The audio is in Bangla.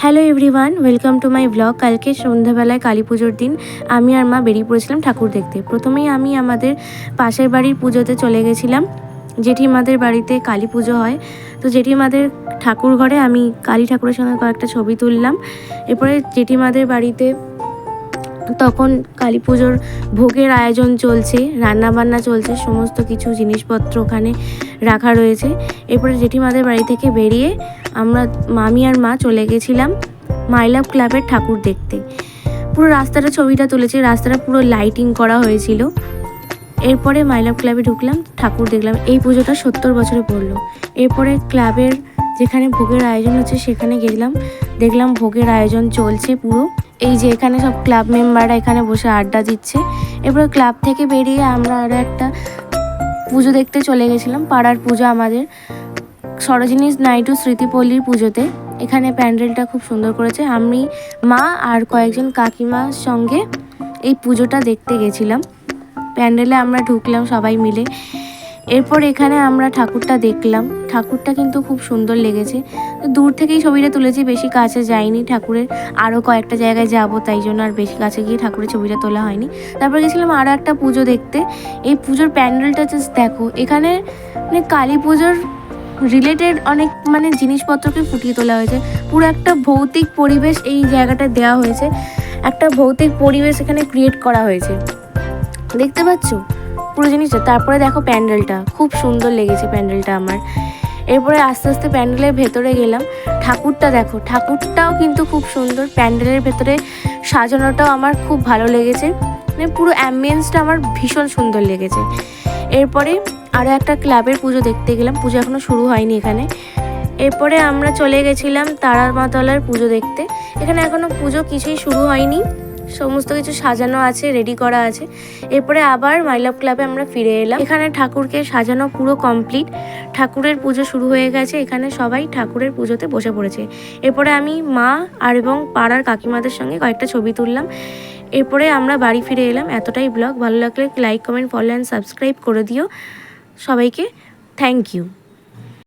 Hello everyone, welcome to my blog. কালকে সন্ধ্যাবেলায় কালী পুজোর দিন আমি আর মা বেরিয়ে পড়েছিলাম ঠাকুর দেখতে। প্রথমেই আমি আমাদের পাশের বাড়ির পুজোতে চলে গেছিলাম। জেঠিমাদের বাড়িতে কালী পুজো হয়, তো জেঠিমাদের ঠাকুর ঘরে আমি কালী ঠাকুরের সঙ্গে কয়েকটা ছবি তুললাম। এরপরে জেঠিমাদের বাড়িতে তখন কালী পুজোর ভোগের আয়োজন চলছে, রান্নাবান্না চলছে, সমস্ত কিছু জিনিসপত্র ওখানে রাখা রয়েছে। এরপরে জেঠিমাদের বাড়ি থেকে বেরিয়ে আমরা মামি আর মা চলে গেছিলাম মাই লাভ ক্লাবের ঠাকুর দেখতে। পুরো রাস্তাটা ছবিটা তুলেছি, রাস্তাটা পুরো লাইটিং করা হয়েছিল। এরপরে মাই লাভ ক্লাবে ঢুকলাম, ঠাকুর দেখলাম। এই পুজোটা 70 বছরে পড়লো। এরপরে ক্লাবের যেখানে ভোগের আয়োজন হচ্ছে সেখানে গেলাম, দেখলাম ভোগের আয়োজন চলছে পুরো। এই যে এখানে সব ক্লাব মেম্বাররা এখানে বসে আড্ডা দিচ্ছে। এরপর ক্লাব থেকে বেরিয়ে আমরা আরও একটা পুজো দেখতে চলে গেছিলাম, পাড়ার পুজো আমাদের সরোজিনী নাইডু স্মৃতিপল্লীর পুজোতে। এখানে প্যান্ডেলটা খুব সুন্দর করেছে। আমি, মা আর কয়েকজন কাকিমার সঙ্গে এই পুজোটা দেখতে গেছিলাম। প্যান্ডেলে আমরা ঢুকলাম সবাই মিলে। এরপর এখানে আমরা ঠাকুরটা দেখলাম, ঠাকুরটা কিন্তু খুব সুন্দর লেগেছে। তো দূর থেকেই ছবিটা তুলেছি, বেশি কাছে যাইনি। ঠাকুরের আরও কয়েকটা জায়গায় যাবো, তাই জন্য আর বেশি কাছে গিয়ে ঠাকুরের ছবিটা তোলা হয়নি। তারপর গেছিলাম আরও একটা পুজো দেখতে। এই পুজোর প্যান্ডেলটা জাস্ট দেখো, এখানে কালী পুজোর রিলেটেড অনেক জিনিসপত্রকে ফুটিয়ে তোলা হয়েছে। পুরো একটা ভৌতিক পরিবেশ এই জায়গাটা দেওয়া হয়েছে, একটা ভৌতিক পরিবেশ এখানে ক্রিয়েট করা হয়েছে, দেখতে পাচ্ছ পুরো জিনিসটা। তারপরে দেখো প্যান্ডেলটা খুব সুন্দর লেগেছে প্যান্ডেলটা আমার। এরপরে আস্তে আস্তে প্যান্ডেলের ভেতরে গেলাম। ঠাকুরটা দেখো, ঠাকুরটাও কিন্তু খুব সুন্দর। প্যান্ডেলের ভেতরে সাজানোটাও আমার খুব ভালো লেগেছে, পুরো অ্যাম্বিয়েন্সটা আমার ভীষণ সুন্দর লেগেছে। এরপরে আরও একটা ক্লাবের পুজো দেখতে গেলাম, পুজো এখনও শুরু হয়নি এখানে। এরপরে আমরা চলে গেছিলাম তারামাতলার পুজো দেখতে। এখানে এখনও পুজো কিছুই শুরু হয়নি, সমস্ত কিছু সাজানো আছে, রেডি করা আছে। এরপরে আবার মাই লাভ ক্লাবে আমরা ফিরে এলাম। এখানে ঠাকুরকে সাজানো পুরো কমপ্লিট, ঠাকুরের পুজো শুরু হয়ে গেছে। এখানে সবাই ঠাকুরের পুজোতে বসে পড়েছে। এরপরে আমি, মা আর এবং পাড়ার কাকিমাদের সঙ্গে কয়েকটা ছবি তুললাম। এরপরে আমরা বাড়ি ফিরে এলাম। এতটাই ব্লগ। ভালো লাগলে like, comment, follow and subscribe করে দিও। সবাইকে থ্যাংক ইউ।